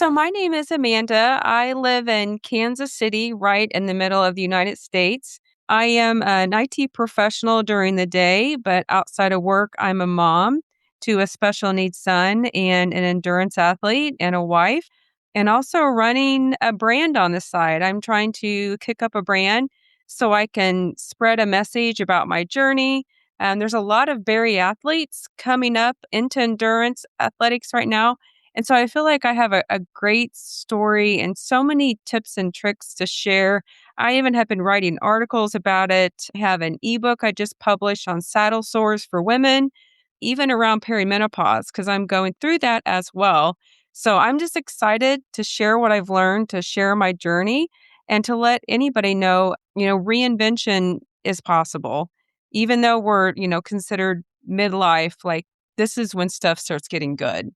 So my name is Amanda. I live in Kansas City, right in the middle of the United States. I am an IT professional during the day, but outside of work, I'm a mom to a special needs son and an endurance athlete and a wife, and also running a brand on the side. I'm trying to kick up a brand so I can spread a message about my journey. And there's a lot of bariathletes coming up into endurance athletics right now, and so I feel like I have a great story and so many tips and tricks to share. I even have been writing articles about it. I have an ebook I just published on saddle sores for women, even around perimenopause, because I'm going through that as well. So I'm just excited to share what I've learned, to share my journey, and to let anybody know, reinvention is possible. Even though we're, considered midlife, like this is when stuff starts getting good.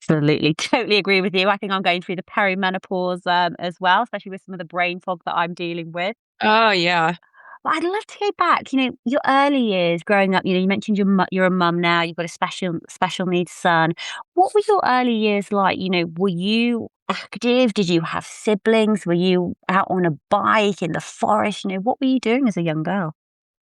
Absolutely, totally agree with you. I think I'm going through the perimenopause as well, especially with some of the brain fog that I'm dealing with. Oh, yeah. But I'd love to go back. Your early years growing up. You mentioned you're a mum now. You've got a special needs son. What were your early years like? Were you active? Did you have siblings? Were you out on a bike in the forest? What were you doing as a young girl?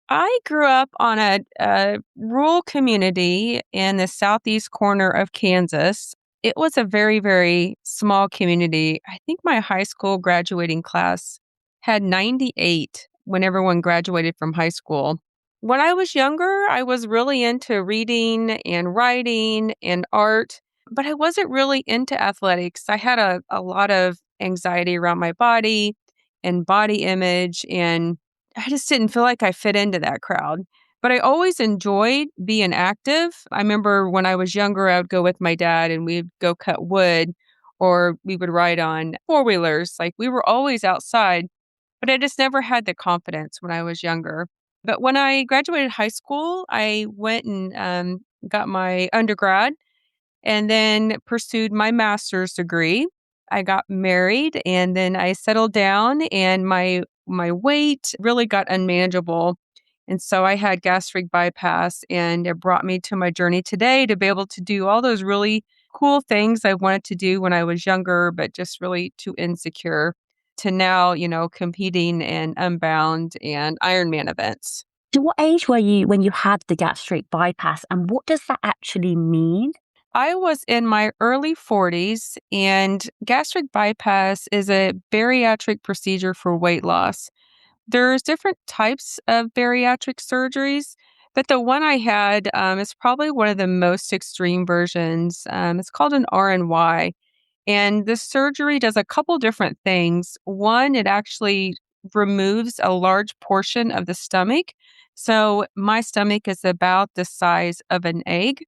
I grew up on a rural community in the southeast corner of Kansas. It was a very, very small community. I think my high school graduating class had 98 when everyone graduated from high school. When I was younger, I was really into reading and writing and art, but I wasn't really into athletics. I had a lot of anxiety around my body and body image, and I just didn't feel like I fit into that crowd. But I always enjoyed being active. I remember when I was younger, I would go with my dad and we'd go cut wood or we would ride on four wheelers. Like we were always outside, but I just never had the confidence when I was younger. But when I graduated high school, I went and got my undergrad and then pursued my master's degree. I got married and then I settled down and my weight really got unmanageable. And so I had gastric bypass and it brought me to my journey today to be able to do all those really cool things I wanted to do when I was younger, but just really too insecure to now, competing in Unbound and Ironman events. So what age were you when you had the gastric bypass, and what does that actually mean? I was in my early 40s, and gastric bypass is a bariatric procedure for weight loss. There's different types of bariatric surgeries, but the one I had is probably one of the most extreme versions. It's called an RNY, and the surgery does a couple different things. One, it actually removes a large portion of the stomach. So my stomach is about the size of an egg.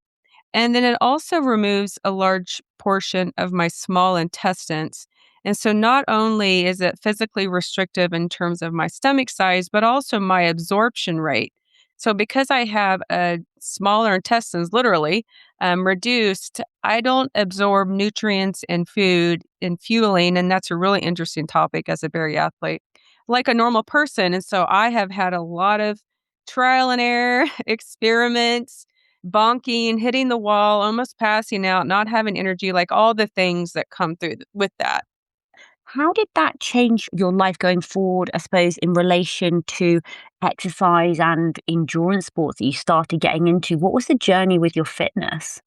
And then it also removes a large portion of my small intestines. And so not only is it physically restrictive in terms of my stomach size, but also my absorption rate. So because I have a smaller intestines, literally reduced, I don't absorb nutrients and food and fueling. And that's a really interesting topic as a bariathlete, like a normal person. And so I have had a lot of trial and error experiments, bonking, hitting the wall, almost passing out, not having energy, like all the things that come through with that. How did that change your life going forward, I suppose, in relation to exercise and endurance sports that you started getting into? What was the journey with your fitness?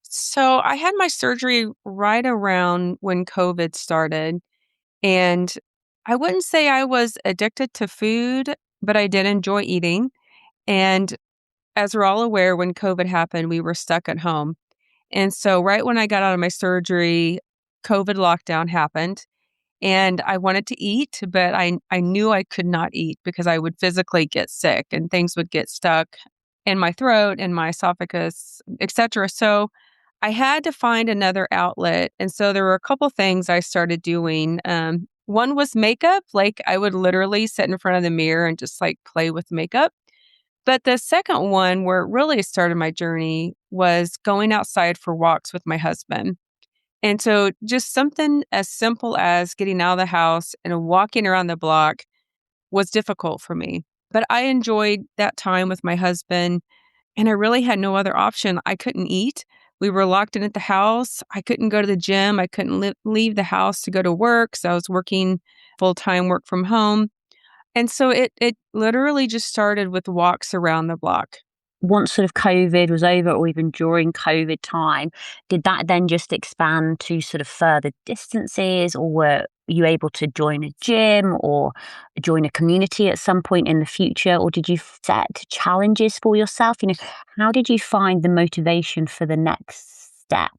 So I had my surgery right around when COVID started. And I wouldn't say I was addicted to food, but I did enjoy eating. And as we're all aware, when COVID happened, we were stuck at home. And so right when I got out of my surgery, COVID lockdown happened. And I wanted to eat, but I knew I could not eat because I would physically get sick and things would get stuck in my throat and my esophagus, etc. So I had to find another outlet. And so there were a couple things I started doing. One was makeup. Like I would literally sit in front of the mirror and just like play with makeup. But the second one, where it really started my journey, was going outside for walks with my husband. And so just something as simple as getting out of the house and walking around the block was difficult for me. But I enjoyed that time with my husband and I really had no other option. I couldn't eat. We were locked in at the house. I couldn't go to the gym. I couldn't leave the house to go to work. So I was working full-time work from home. And so it literally just started with walks around the block. Once sort of COVID was over or even during COVID time, did that then just expand to sort of further distances, or were you able to join a gym or join a community at some point in the future, or did you set challenges for yourself? How did you find the motivation for the next step?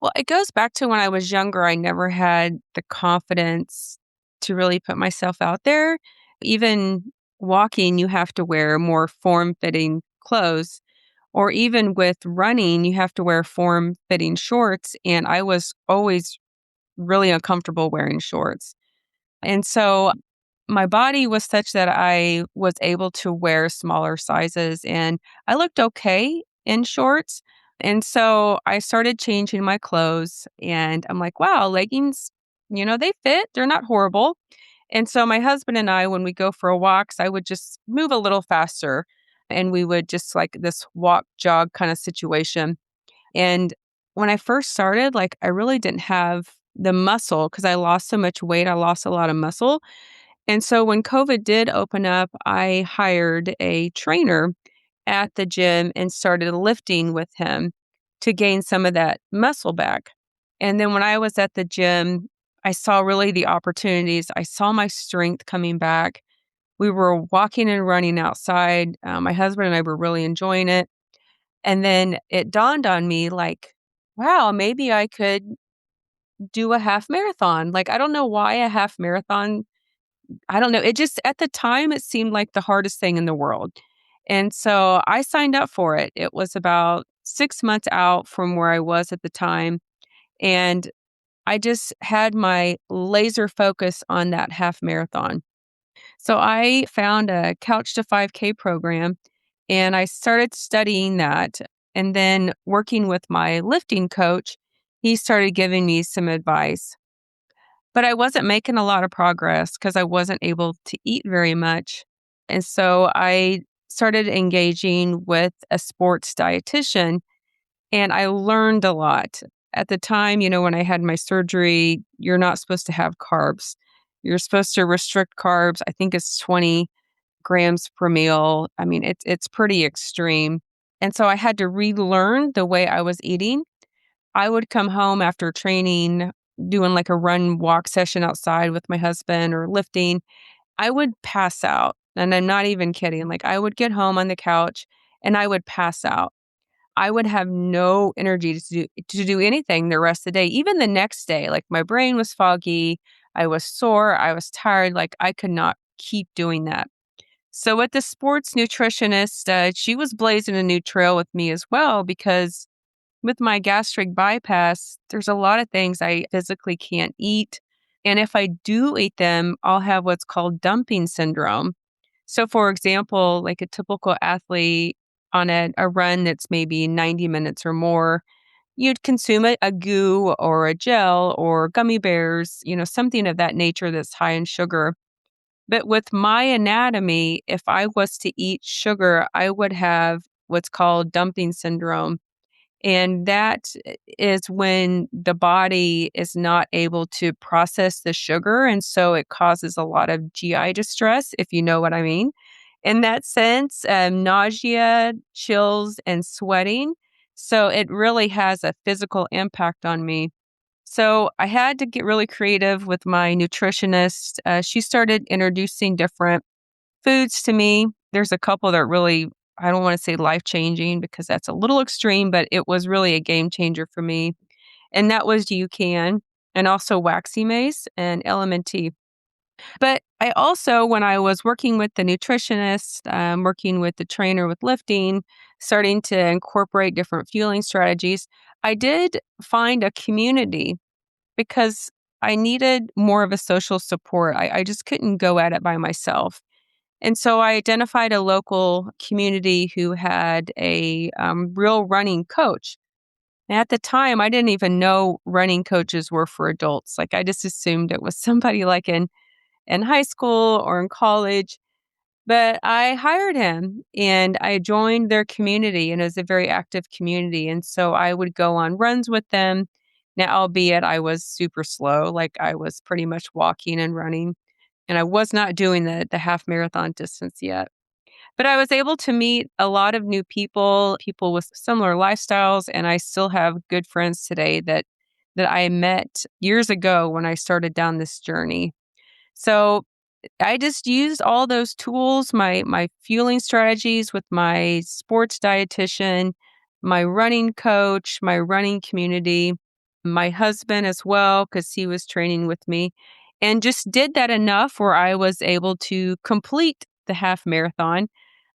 Well, it goes back to when I was younger, I never had the confidence to really put myself out there. Even walking, you have to wear more form-fitting clothes, or even with running, you have to wear form-fitting shorts, and I was always really uncomfortable wearing shorts. And so my body was such that I was able to wear smaller sizes and I looked okay in shorts. And so I started changing my clothes and I'm like, wow, leggings, they fit. They're not horrible. And so my husband and I, when we go for walks, I would just move a little faster and we would just like this walk jog kind of situation. And when I first started, like I really didn't have the muscle because I lost so much weight. I lost a lot of muscle. And so when COVID did open up, I hired a trainer at the gym and started lifting with him to gain some of that muscle back. And then when I was at the gym, I saw really the opportunities. I saw my strength coming back. We were walking and running outside. My husband and I were really enjoying it. And then it dawned on me like, wow, maybe I could do a half marathon. Like, I don't know why a half marathon. I don't know. It just, at the time, it seemed like the hardest thing in the world. And so I signed up for it. It was about 6 months out from where I was at the time. And I just had my laser focus on that half marathon. So I found a Couch to 5K program and I started studying that. And then working with my lifting coach, he started giving me some advice. But I wasn't making a lot of progress because I wasn't able to eat very much. And so I started engaging with a sports dietitian and I learned a lot. At the time, when I had my surgery, you're not supposed to have carbs. You're supposed to restrict carbs. I think it's 20 grams per meal. I mean, it's pretty extreme. And so I had to relearn the way I was eating. I would come home after training, doing like a run walk session outside with my husband or lifting. I would pass out. And I'm not even kidding. Like I would get home on the couch and I would pass out. I would have no energy to do anything the rest of the day. Even the next day, like my brain was foggy, I was sore, I was tired, like I could not keep doing that. So with the sports nutritionist, she was blazing a new trail with me as well because with my gastric bypass, there's a lot of things I physically can't eat. And if I do eat them, I'll have what's called dumping syndrome. So, for example, like a typical athlete on a run that's maybe 90 minutes or more, you'd consume a goo or a gel or gummy bears, something of that nature that's high in sugar. But with my anatomy, if I was to eat sugar, I would have what's called dumping syndrome. And that is when the body is not able to process the sugar. And so it causes a lot of GI distress, if you know what I mean. In that sense, nausea, chills, and sweating. So it really has a physical impact on me. So I had to get really creative with my nutritionist. She started introducing different foods to me. There's a couple that really, I don't want to say life changing because that's a little extreme, but it was really a game changer for me. And that was UCAN and also waxy mace and LMNT. But I also, when I was working with the nutritionist, working with the trainer with lifting, starting to incorporate different fueling strategies, I did find a community because I needed more of a social support. I just couldn't go at it by myself. And so I identified a local community who had a real running coach. And at the time, I didn't even know running coaches were for adults. Like I just assumed it was somebody like in high school or in college. But I hired him and I joined their community, and it was a very active community. And so I would go on runs with them. Now, albeit I was super slow, like I was pretty much walking and running, and I was not doing the half marathon distance yet. But I was able to meet a lot of new people, people with similar lifestyles, and I still have good friends today that I met years ago when I started down this journey. So I just used all those tools, my fueling strategies with my sports dietitian, my running coach, my running community, my husband as well, because he was training with me, and just did that enough where I was able to complete the half marathon.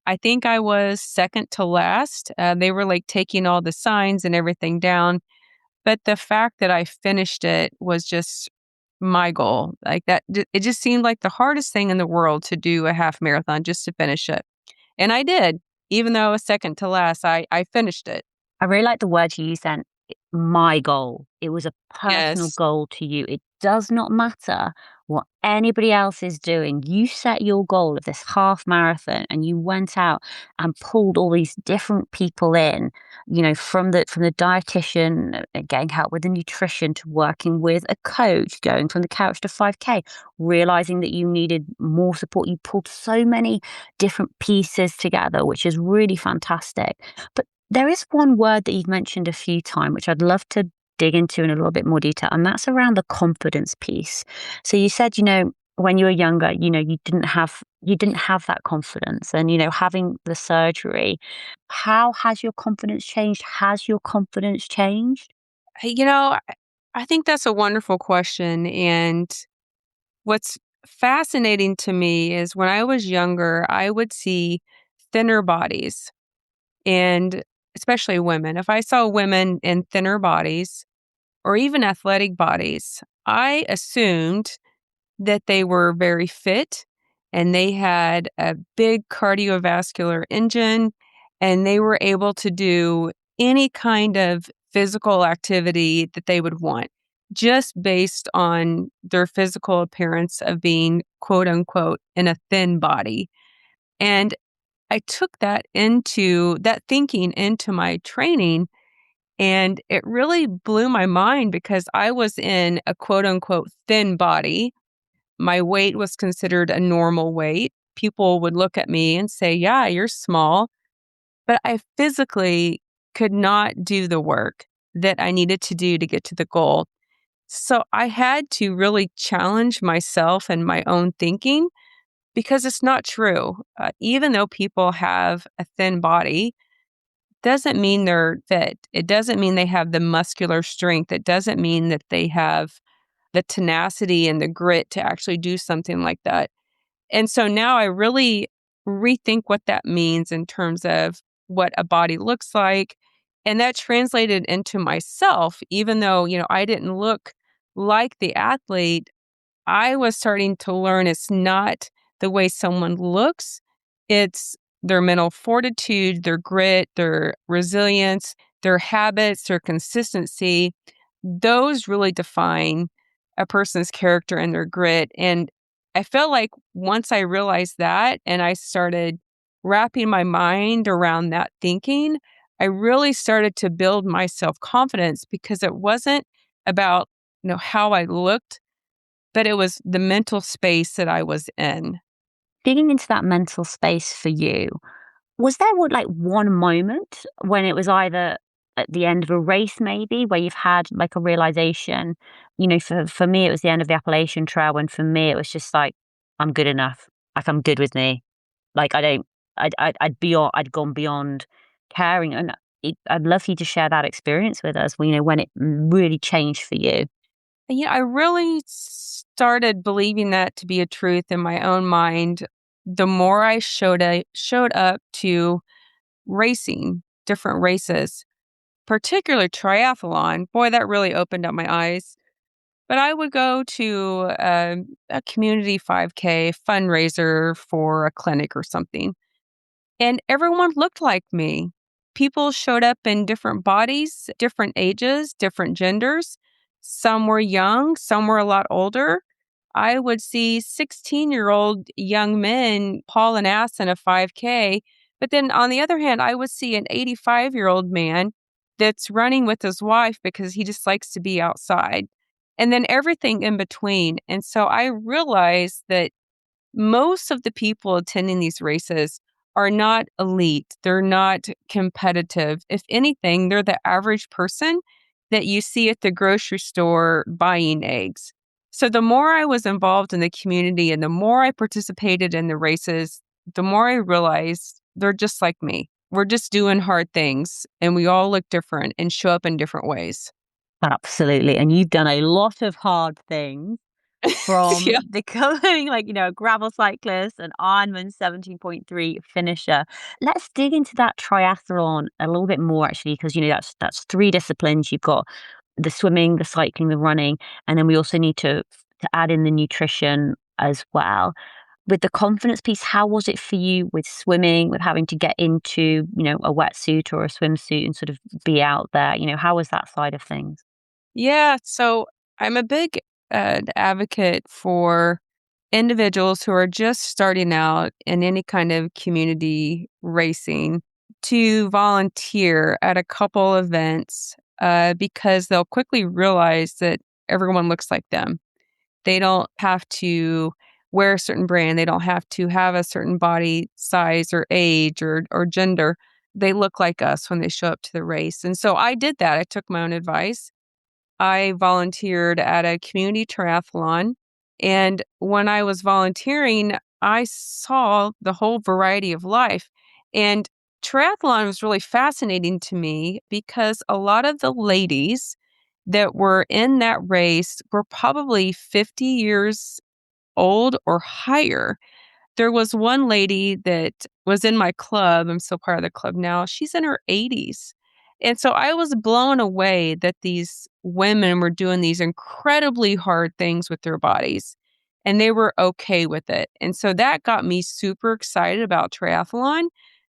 I think I was second to last. They were like taking all the signs and everything down. But the fact that I finished it was just my goal. Like that, it just seemed like the hardest thing in the world to do a half marathon just to finish it. And I did. Even though I was second to last, I finished it. I really like the word you used then, my goal. It was a personal Yes. goal to you. It does not matter what anybody else is doing. You set your goal of this half marathon and you went out and pulled all these different people in, from the dietitian, getting help with the nutrition to working with a coach, going from the couch to 5K, realizing that you needed more support. You pulled so many different pieces together, which is really fantastic. But there is one word that you've mentioned a few times, which I'd love to dig into in a little bit more detail, and that's around the confidence piece. So you said, when you were younger, you didn't have that confidence, and having the surgery, how has your confidence changed? Has your confidence changed? Hey, I think that's a wonderful question. And what's fascinating to me is when I was younger, I would see thinner bodies and especially women. If I saw women in thinner bodies or even athletic bodies, I assumed that they were very fit and they had a big cardiovascular engine and they were able to do any kind of physical activity that they would want just based on their physical appearance of being quote unquote in a thin body. And I took that thinking into my training, and it really blew my mind because I was in a quote unquote thin body. My weight was considered a normal weight. People would look at me and say, "Yeah, you're small." But I physically could not do the work that I needed to do to get to the goal. So I had to really challenge myself and my own thinking because it's not true. Even though people have a thin body, doesn't mean they're fit. It doesn't mean they have the muscular strength. It doesn't mean that they have the tenacity and the grit to actually do something like that. And so now I really rethink what that means in terms of what a body looks like. And that translated into myself, even though, I didn't look like the athlete. I was starting to learn it's not the way someone looks, it's their mental fortitude, their grit, their resilience, their habits, their consistency. Those really define a person's character and their grit. And I felt like once I realized that and I started wrapping my mind around that thinking, I really started to build my self confidence because it wasn't about how I looked, but it was the mental space that I was in. Digging into that mental space for you, was there like one moment when it was either at the end of a race, maybe, where you've had like a realization? For me, it was the end of the Appalachian Trail, when for me, it was just like, I'm good enough. Like, I'm good with me. Like, I don't, I'd gone beyond caring. And I'd love for you to share that experience with us, when it really changed for you. And I really started believing that to be a truth in my own mind the more I showed up to racing, different races, particularly triathlon. Boy, that really opened up my eyes. But I would go to a community 5K fundraiser for a clinic or something, and everyone looked like me. People showed up in different bodies, different ages, different genders. Some were young, some were a lot older. I would see 16-year-old young men hauling ass in a 5K. But then on the other hand, I would see an 85-year-old man that's running with his wife because he just likes to be outside. And then everything in between. And so I realized that most of the people attending these races are not elite. They're not competitive. If anything, they're the average person that you see at the grocery store buying eggs. So the more I was involved in the community and the more I participated in the races, the more I realized they're just like me. We're just doing hard things and we all look different and show up in different ways. Absolutely. And you've done a lot of hard things from Yeah. becoming like, a gravel cyclist, an Ironman 17.3 finisher. Let's dig into that triathlon a little bit more actually, because that's three disciplines. You've got the swimming, the cycling, the running, and then we also need to add in the nutrition as well. With the confidence piece, how was it for you with swimming, with having to get into, a wetsuit or a swimsuit and sort of be out there? How was that side of things? Yeah. So I'm a big advocate for individuals who are just starting out in any kind of community racing to volunteer at a couple events because they'll quickly realize that everyone looks like them. They don't have to wear a certain brand. They don't have to have a certain body size or age or gender. They look like us when they show up to the race. And so I did that. I took my own advice. I volunteered at a community triathlon. And when I was volunteering, I saw the whole variety of life. And triathlon was really fascinating to me because a lot of the ladies that were in that race were probably 50 years old or higher. There was one lady that was in my club. I'm still part of the club now. She's in her 80s. And so I was blown away that these women were doing these incredibly hard things with their bodies and they were okay with it. And so that got me super excited about triathlon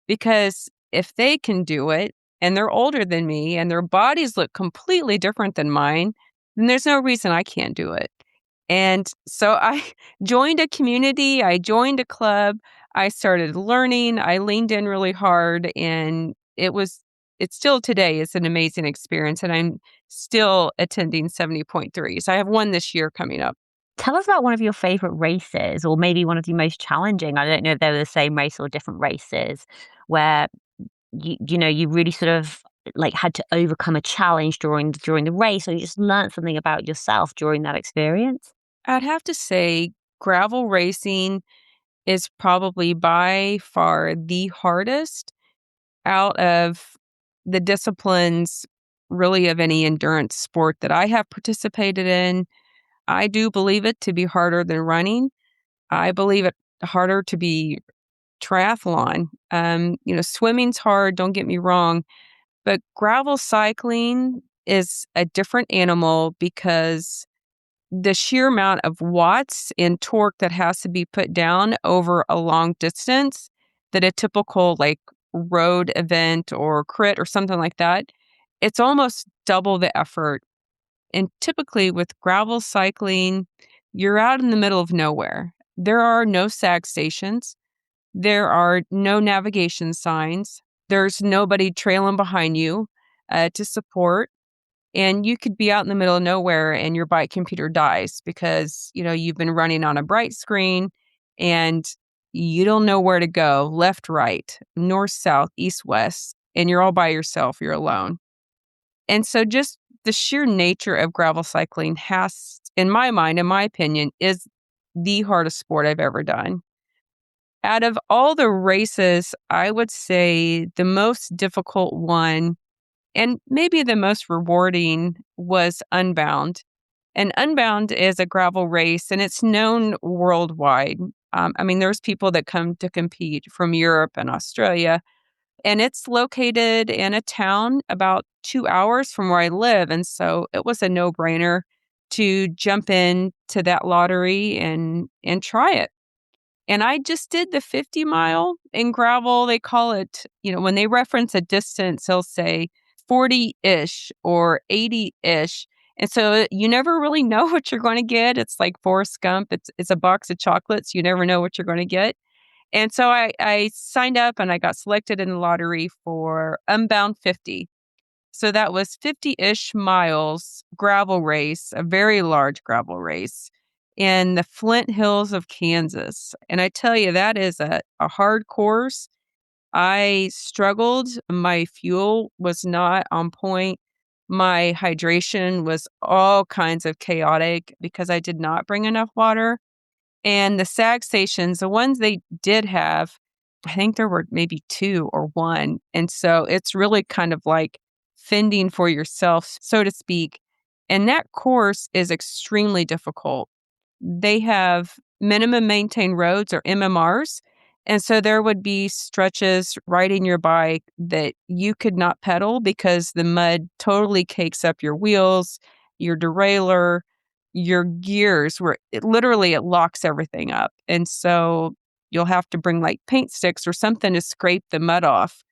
because if they can do it and they're older than me and their bodies look completely different than mine, then there's no reason I can't do it. And so I joined a community, I joined a club, I started learning, I leaned in really hard, and it's still today, it's an amazing experience, and I'm still attending 70.3. So I have one this year coming up. Tell us about one of your favorite races, or maybe one of the most challenging. I don't know if they were the same race or different races, where you really sort of like had to overcome a challenge during the race, or you just learned something about yourself during that experience. I'd have to say gravel racing is probably by far the hardest out of the disciplines really of any endurance sport that I have participated in. I do believe it to be harder than running. I believe it harder to be triathlon. Swimming's hard, don't get me wrong, but gravel cycling is a different animal because the sheer amount of watts and torque that has to be put down over a long distance that a typical like road event or crit or something like that, it's almost double the effort. And typically with gravel cycling, you're out in the middle of nowhere. There are no sag stations. There are no navigation signs. There's nobody trailing behind you to support. And you could be out in the middle of nowhere and your bike computer dies because, you've been running on a bright screen and you don't know where to go, left, right, north, south, east, west, and you're all by yourself, you're alone. And so just the sheer nature of gravel cycling has, in my mind, in my opinion, is the hardest sport I've ever done. Out of all the races, I would say the most difficult one and maybe the most rewarding was Unbound. And Unbound is a gravel race and it's known worldwide. There's people that come to compete from Europe and Australia, and it's located in a town about 2 hours from where I live. And so it was a no brainer to jump in to that lottery and try it. And I just did the 50 mile in gravel. They call it, when they reference a distance, they'll say 40 ish or 80 ish. And so you never really know what you're going to get. It's like Forrest Gump. It's a box of chocolates. You never know what you're going to get. And so I signed up and I got selected in the lottery for Unbound 50. So that was 50-ish miles gravel race, a very large gravel race in the Flint Hills of Kansas. And I tell you, that is a hard course. I struggled. My fuel was not on point. My hydration was all kinds of chaotic because I did not bring enough water. And the SAG stations, the ones they did have, I think there were maybe 2 or 1. And so it's really kind of like fending for yourself, so to speak. And that course is extremely difficult. They have minimum maintained roads or MMRs. And so there would be stretches riding your bike that you could not pedal because the mud totally cakes up your wheels, your derailleur, your gears, where it locks everything up. And so you'll have to bring like paint sticks or something to scrape the mud off.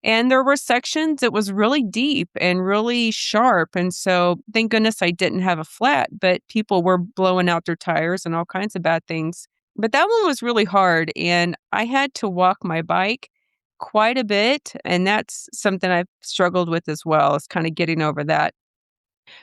And there were sections that was really deep and really sharp. And so thank goodness I didn't have a flat, but people were blowing out their tires and all kinds of bad things. But that one was really hard. And I had to walk my bike quite a bit. And that's something I've struggled with as well, is kind of getting over that.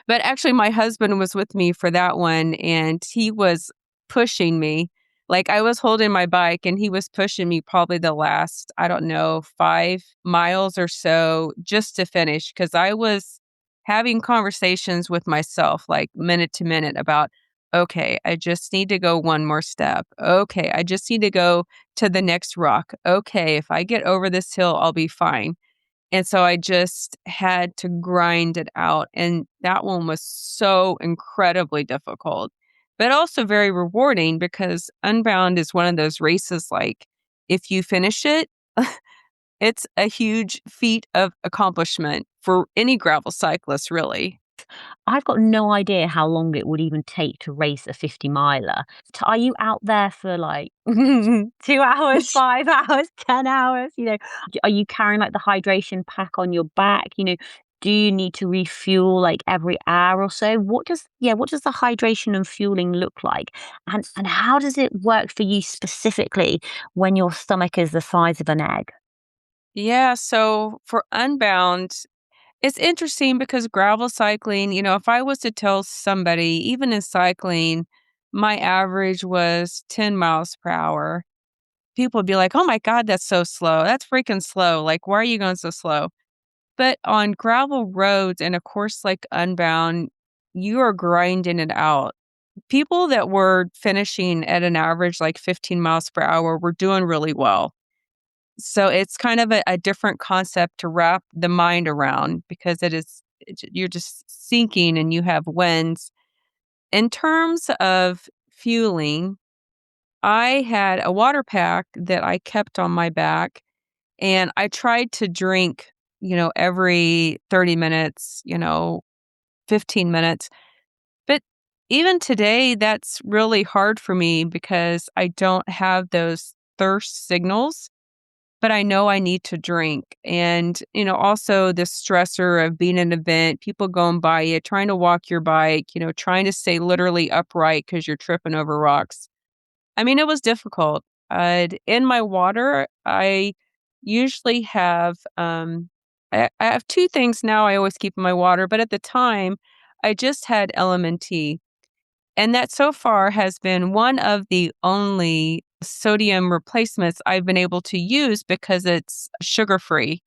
But actually, my husband was with me for that one, and he was pushing me. Like, I was holding my bike, and he was pushing me probably the last, I don't know, 5 miles or so just to finish, because I was having conversations with myself, like, minute to minute about, "Okay, I just need to go one more step. Okay, I just need to go to the next rock. Okay, if I get over this hill, I'll be fine." And so I just had to grind it out, and that one was so incredibly difficult, but also very rewarding because Unbound is one of those races, like, if you finish it, it's a huge feat of accomplishment for any gravel cyclist, really. I've got no idea how long it would even take to race a 50 miler. Are you out there for like 2 hours, 5 hours, 10 hours? Are you carrying like the hydration pack on your back? Do you need to refuel like every hour or so? What does the hydration and fueling look like? And how does it work for you specifically when your stomach is the size of an egg? Yeah, so for Unbound, it's interesting because gravel cycling, if I was to tell somebody, even in cycling, my average was 10 miles per hour, people would be like, "Oh my god, that's so slow. That's freaking slow. Like, why are you going so slow?" But on gravel roads and a course like Unbound, you are grinding it out. People that were finishing at an average like 15 miles per hour were doing really well. So it's kind of a different concept to wrap the mind around because you're just sinking and you have winds. In terms of fueling, I had a water pack that I kept on my back, and I tried to drink, every 30 minutes, 15 minutes. But even today, that's really hard for me because I don't have those thirst signals, but I know I need to drink. And, also the stressor of being at an event, people going by you, trying to walk your bike, trying to stay literally upright because you're tripping over rocks. I mean, it was difficult. In my water, I usually have, I have 2 things now I always keep in my water, but at the time, I just had LMNT. And that so far has been one of the only sodium replacements I've been able to use because it's sugar-free.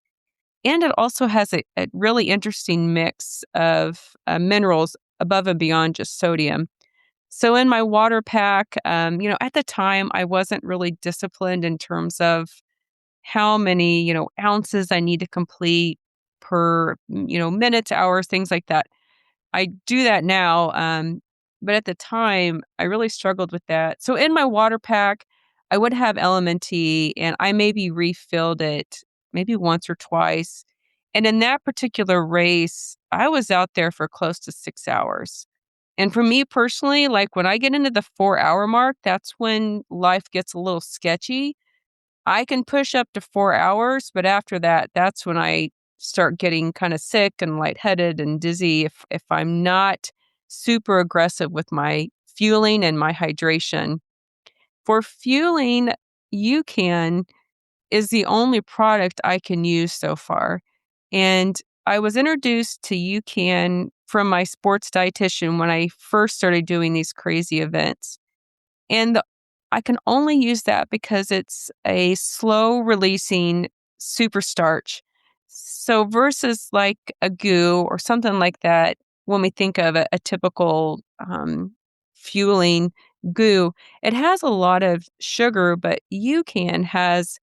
And it also has a really interesting mix of minerals above and beyond just sodium. So in my water pack, at the time, I wasn't really disciplined in terms of how many, ounces I need to complete per, minutes, hours, things like that. I do that now, but at the time, I really struggled with that. So in my water pack, I would have LMNT, and I maybe refilled it maybe once or twice. And in that particular race, I was out there for close to 6 hours. And for me personally, like when I get into the 4-hour mark, that's when life gets a little sketchy. I can push up to 4 hours, but after that, that's when I start getting kind of sick and lightheaded and dizzy if I'm not super aggressive with my fueling and my hydration. For fueling, UCAN is the only product I can use so far. And I was introduced to UCAN from my sports dietitian when I first started doing these crazy events. And I can only use that because it's a slow releasing super starch. So versus like a goo or something like that, when we think of a typical fueling goo, it has a lot of sugar, but UCAN has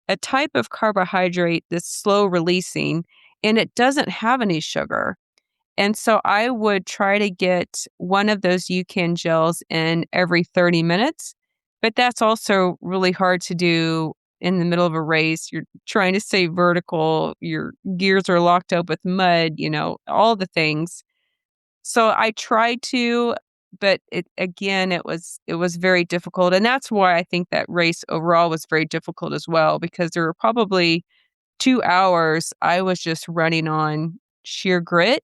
a type of carbohydrate that's slow releasing and it doesn't have any sugar. And so I would try to get one of those UCAN gels in every 30 minutes, but that's also really hard to do in the middle of a race. You're trying to stay vertical, your gears are locked up with mud, all the things. So I tried to, but it was very difficult. And that's why I think that race overall was very difficult as well, because there were probably 2 hours I was just running on sheer grit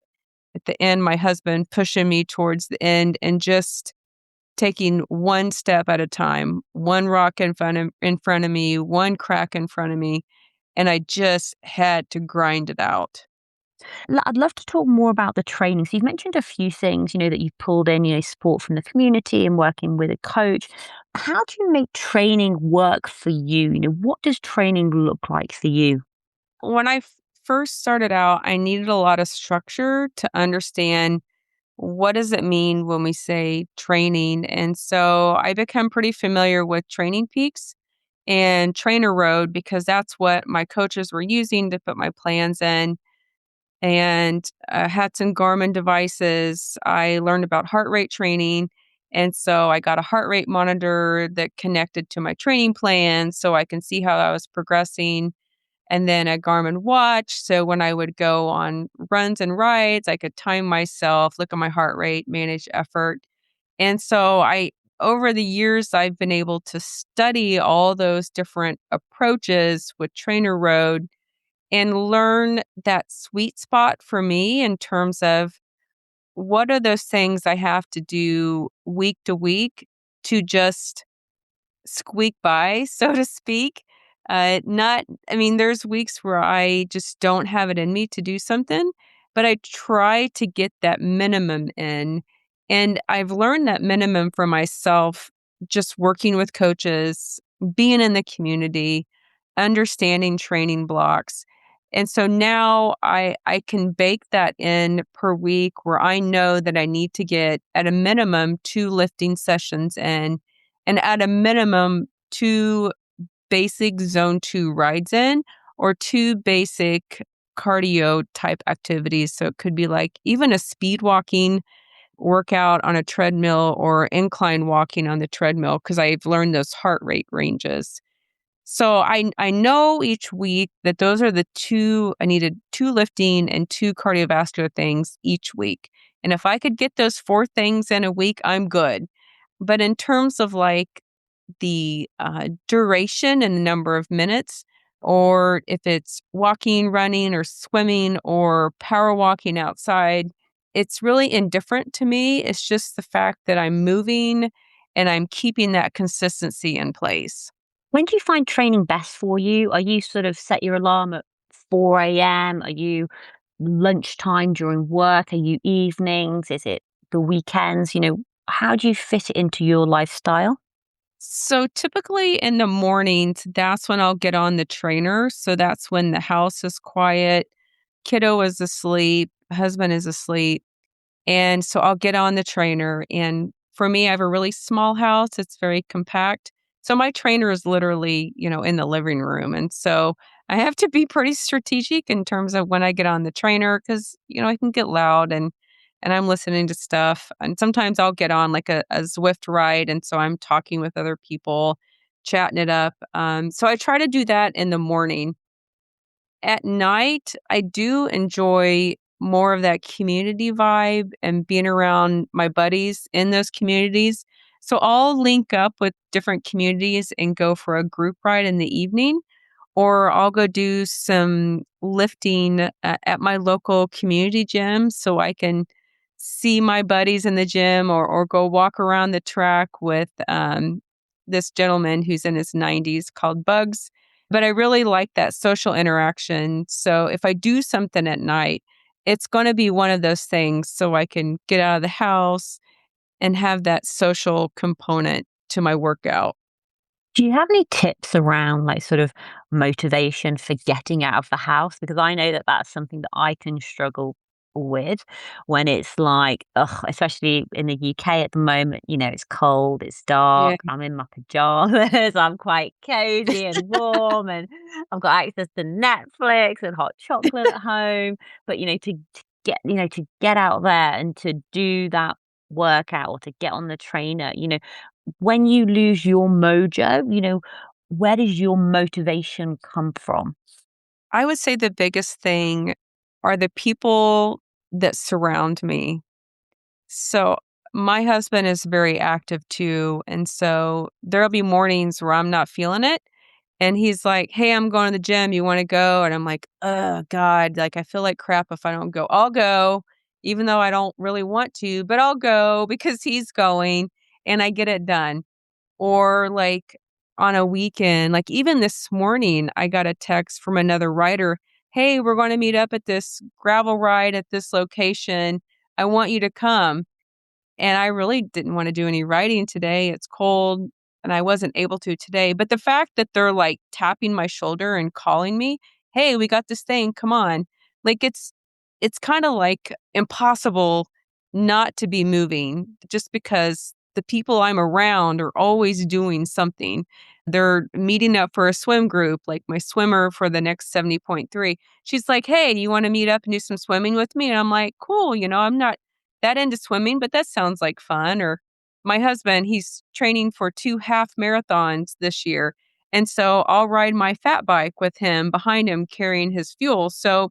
at the end, my husband pushing me towards the end and just taking one step at a time, one rock in front of me, one crack in front of me, and I just had to grind it out. I'd love to talk more about the training. So you've mentioned a few things, that you've pulled in, support from the community and working with a coach. How do you make training work for you? What does training look like for you? When I first started out, I needed a lot of structure to understand what does it mean when we say training. And so I become pretty familiar with Training Peaks and Trainer Road because that's what my coaches were using to put my plans in. And had some Garmin devices. I learned about heart rate training. And so I got a heart rate monitor that connected to my training plan so I can see how I was progressing. And then a Garmin watch. So when I would go on runs and rides, I could time myself, look at my heart rate, manage effort. And so over the years, I've been able to study all those different approaches with Trainer Road and learn that sweet spot for me in terms of what are those things I have to do week to week to just squeak by, so to speak. Not, I mean, there's weeks where I just don't have it in me to do something, but I try to get that minimum in. And I've learned that minimum for myself just working with coaches, being in the community, understanding training blocks. And so now I can bake that in per week where I know that I need to get at a minimum 2 lifting sessions in and at a minimum 2 basic zone 2 rides in or 2 basic cardio type activities. So it could be like even a speed walking workout on a treadmill or incline walking on the treadmill because I've learned those heart rate ranges. So I know each week that those are the two I needed 2 lifting and 2 cardiovascular things each week. And if I could get those 4 things in a week, I'm good. But in terms of like the duration and the number of minutes, or if it's walking, running, or swimming, or power walking outside, it's really indifferent to me. It's just the fact that I'm moving and I'm keeping that consistency in place. When do you find training best for you? Are you sort of set your alarm at 4 a.m.? Are you lunchtime during work? Are you evenings? Is it the weekends? How do you fit it into your lifestyle? So typically in the mornings, that's when I'll get on the trainer. So that's when the house is quiet, kiddo is asleep, husband is asleep. And so I'll get on the trainer. And for me, I have a really small house. It's very compact. So my trainer is literally, in the living room. And so I have to be pretty strategic in terms of when I get on the trainer because, I can get loud and I'm listening to stuff. And sometimes I'll get on like a Zwift ride. And so I'm talking with other people, chatting it up. So I try to do that in the morning. At night, I do enjoy more of that community vibe and being around my buddies in those communities. So I'll link up with different communities and go for a group ride in the evening, or I'll go do some lifting at my local community gym so I can see my buddies in the gym, or go walk around the track with this gentleman who's in his 90s called Bugs. But I really like that social interaction. So if I do something at night, it's going to be one of those things so I can get out of the house and have that social component to my workout. Do you have any tips around like sort of motivation for getting out of the house? Because I know that that's something that I can struggle with when it's like, ugh, especially in the UK at the moment, it's cold, it's Yeah. dark, I'm in my pajamas, I'm quite cozy and warm, and I've got access to Netflix and hot chocolate at home. But, to get out there and to do that workout or to get on the trainer, when you lose your mojo, where does your motivation come from? I would say the biggest thing are the people that surround me. So my husband is very active too. And so there'll be mornings where I'm not feeling it. And he's like, "Hey, I'm going to the gym. You want to go?" And I'm like, "Oh, God. Like, I feel like crap if I don't go. I'll go, even though I don't really want to, but I'll go because he's going and I get it done." Or like on a weekend, like even this morning, I got a text from another writer. "Hey, we're going to meet up at this gravel ride at this location. I want you to come." And I really didn't wanna do any writing today, it's cold, and I wasn't able to today, but the fact that they're, like, tapping my shoulder and calling me, "Hey, we got this thing, come on." Like, it's kinda, like, impossible not to be moving just because the people I'm around are always doing something. They're meeting up for a swim group, like, my swimmer for the next 70.3. She's like, "Hey, do you wanna meet up and do some swimming with me?" And I'm like, "Cool," I'm not that into swimming, but that sounds like fun. Or my husband, he's training for 2 half marathons this year. And so I'll ride my fat bike with him behind him carrying his fuel. So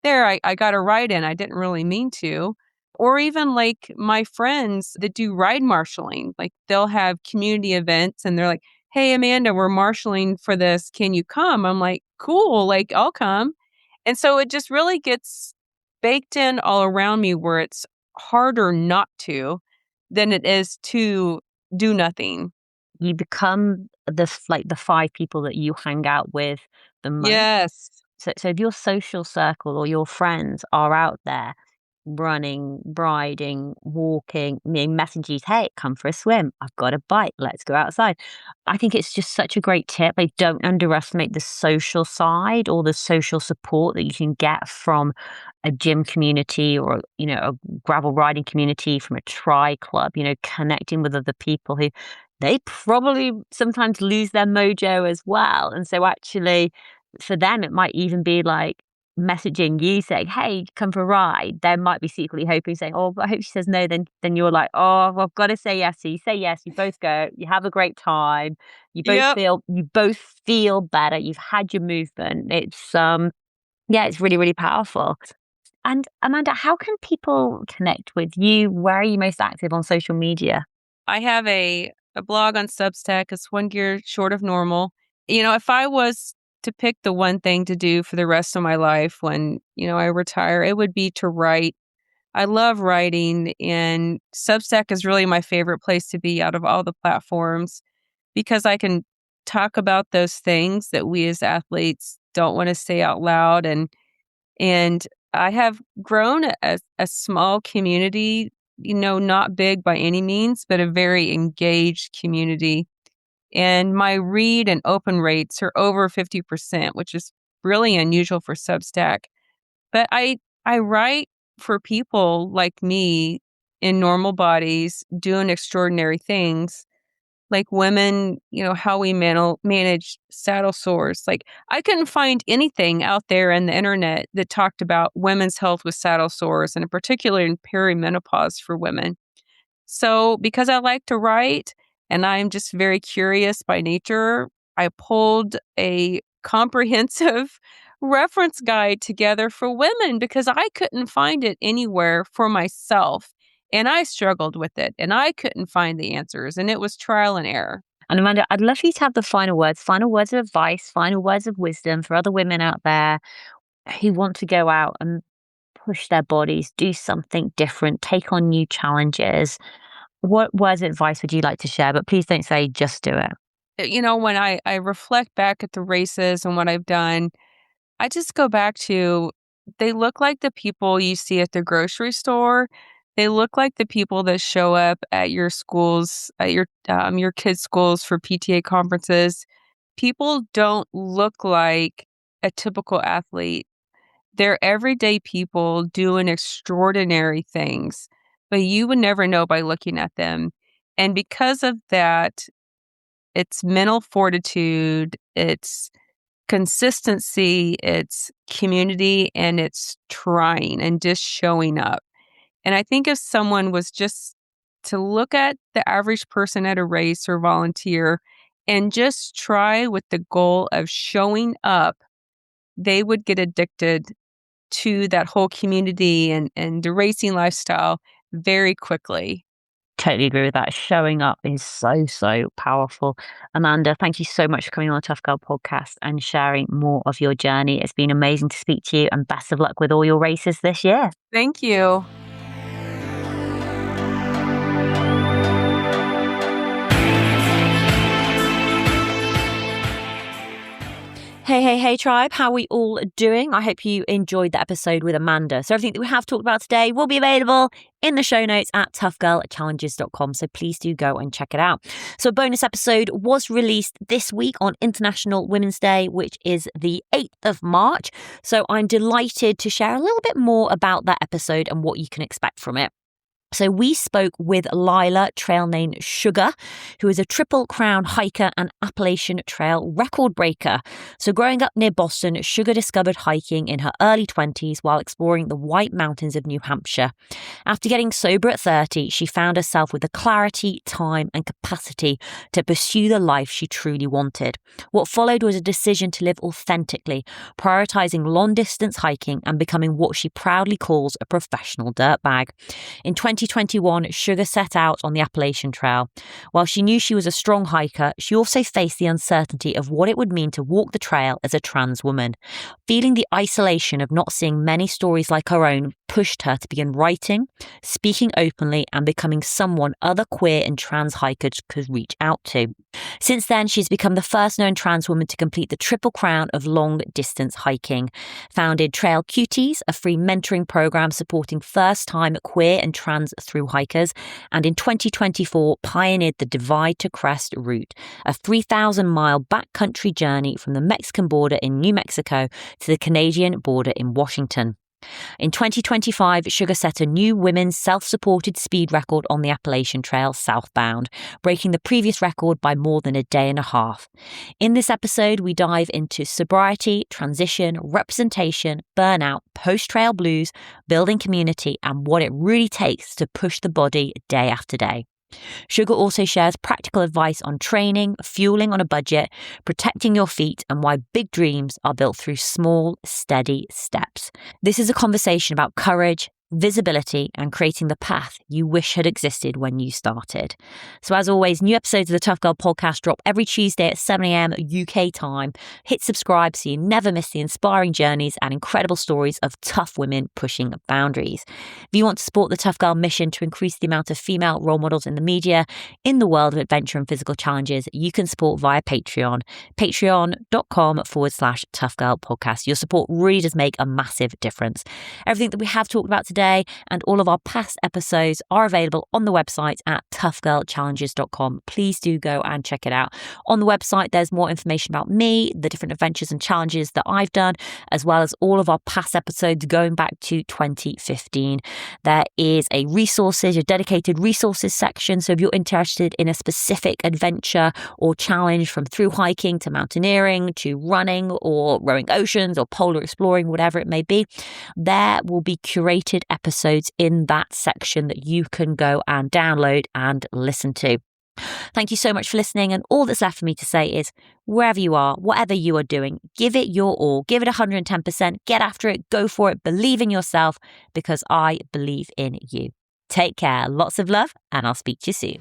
there, I got a ride in. I didn't really mean to. Or even like my friends that do ride marshaling, like they'll have community events and they're like, "Hey, Amanda, we're marshaling for this. Can you come?" I'm like, "Cool, like I'll come." And so it just really gets baked in all around me where it's harder not to than it is to do nothing. You become like the 5 people that you hang out with the most. Yes. So if your social circle or your friends are out there running, riding, walking, message you, "Hey, come for a swim. I've got a bike. Let's go outside." I think it's just such a great tip. Like, don't underestimate the social side or the social support that you can get from a gym community or, a gravel riding community, from a tri club, connecting with other people who they probably sometimes lose their mojo as well. And so actually for them, it might even be like messaging you saying, "Hey, come for a ride." They might be secretly hoping, saying, "Oh, I hope she says no." Then you're like, "Oh, well, I've got to say yes." So you say yes, you both go, you have a great time, Yep. you both feel better, you've had your movement. Yeah, it's really, really powerful. And Amanda, how can people connect with you? Where are you most active on social media? I have a blog on Substack. It's one gear short of normal. If I was to pick the one thing to do for the rest of my life when, I retire, it would be to write. I love writing, and Substack is really my favorite place to be out of all the platforms because I can talk about those things that we as athletes don't want to say out loud. And I have grown a small community, not big by any means, but a very engaged community. And my read and open rates are over 50%, which is really unusual for Substack. But I write for people like me in normal bodies doing extraordinary things, like women, how we manage saddle sores. Like, I couldn't find anything out there in the internet that talked about women's health with saddle sores, and in particular in perimenopause for women. So, because I like to write and I'm just very curious by nature, I pulled a comprehensive reference guide together for women because I couldn't find it anywhere for myself. And I struggled with it and I couldn't find the answers, and it was trial and error. And Amanda, I'd love for you to have the final words of advice, final words of wisdom for other women out there who want to go out and push their bodies, do something different, take on new challenges. What words of advice would you like to share? But please don't say just do it. When I reflect back at the races and what I've done, I just go back to they look like the people you see at the grocery store. They look like the people that show up at your schools, at your kids' schools for PTA conferences. People don't look like a typical athlete. They're everyday people doing extraordinary things, but you would never know by looking at them. And because of that, it's mental fortitude, it's consistency, it's community, and it's trying and just showing up. And I think if someone was just to look at the average person at a race or volunteer and just try with the goal of showing up, they would get addicted to that whole community and the racing lifestyle very quickly. Totally agree with that. Showing up is so, so powerful. Amanda, thank you so much for coming on the Tough Girl podcast and sharing more of your journey. It's been amazing to speak to you, and best of luck with all your races this year. Thank you. Hey, tribe. How are we all doing? I hope you enjoyed the episode with Amanda. So everything that we have talked about today will be available in the show notes at toughgirlchallenges.com. So please do go and check it out. So a bonus episode was released this week on International Women's Day, which is the 8th of March. So I'm delighted to share a little bit more about that episode and what you can expect from it. So we spoke with Lila, trail named Sugar, who is a Triple Crown hiker and Appalachian Trail record breaker. So growing up near Boston, Sugar discovered hiking in her early 20s while exploring the White Mountains of New Hampshire. After getting sober at 30, she found herself with the clarity, time and capacity to pursue the life she truly wanted. What followed was a decision to live authentically, prioritizing long-distance hiking and becoming what she proudly calls a professional dirtbag. In 2021, Sugar set out on the Appalachian Trail. While she knew she was a strong hiker, she also faced the uncertainty of what it would mean to walk the trail as a trans woman. Feeling the isolation of not seeing many stories like her own pushed her to begin writing, speaking openly, and becoming someone other queer and trans hikers could reach out to. Since then, she's become the first known trans woman to complete the Triple Crown of long-distance hiking, founded Trail Cuties, a free mentoring program supporting first-time queer and trans thru-hikers, and in 2024 pioneered the Divide to Crest route, a 3,000-mile backcountry journey from the Mexican border in New Mexico to the Canadian border in Washington. In 2025, Sugar set a new women's self-supported speed record on the Appalachian Trail southbound, breaking the previous record by more than a day and a half. In this episode, we dive into sobriety, transition, representation, burnout, post-trail blues, building community, and what it really takes to push the body day after day. Sugar also shares practical advice on training, fueling on a budget, protecting your feet, and why big dreams are built through small, steady steps. This is a conversation about courage, visibility, and creating the path you wish had existed when you started. So as always, new episodes of the Tough Girl podcast drop every Tuesday at 7 a.m. UK time. Hit subscribe so you never miss the inspiring journeys and incredible stories of tough women pushing boundaries. If you want to support the Tough Girl mission to increase the amount of female role models in the media in the world of adventure and physical challenges, you can support via Patreon, patreon.com/Tough Girl podcast. Your support really does make a massive difference. Everything that we have talked about today and all of our past episodes are available on the website at toughgirlchallenges.com. Please do go and check it out. On the website, there's more information about me, the different adventures and challenges that I've done, as well as all of our past episodes going back to 2015. There is a dedicated resources section. So if you're interested in a specific adventure or challenge, from thru-hiking to mountaineering to running or rowing oceans or polar exploring, whatever it may be, there will be curated episodes in that section that you can go and download and listen to. Thank you so much for listening. And all that's left for me to say is, wherever you are, whatever you are doing, give it your all, give it 110%, get after it, go for it, believe in yourself, because I believe in you. Take care, lots of love, and I'll speak to you soon.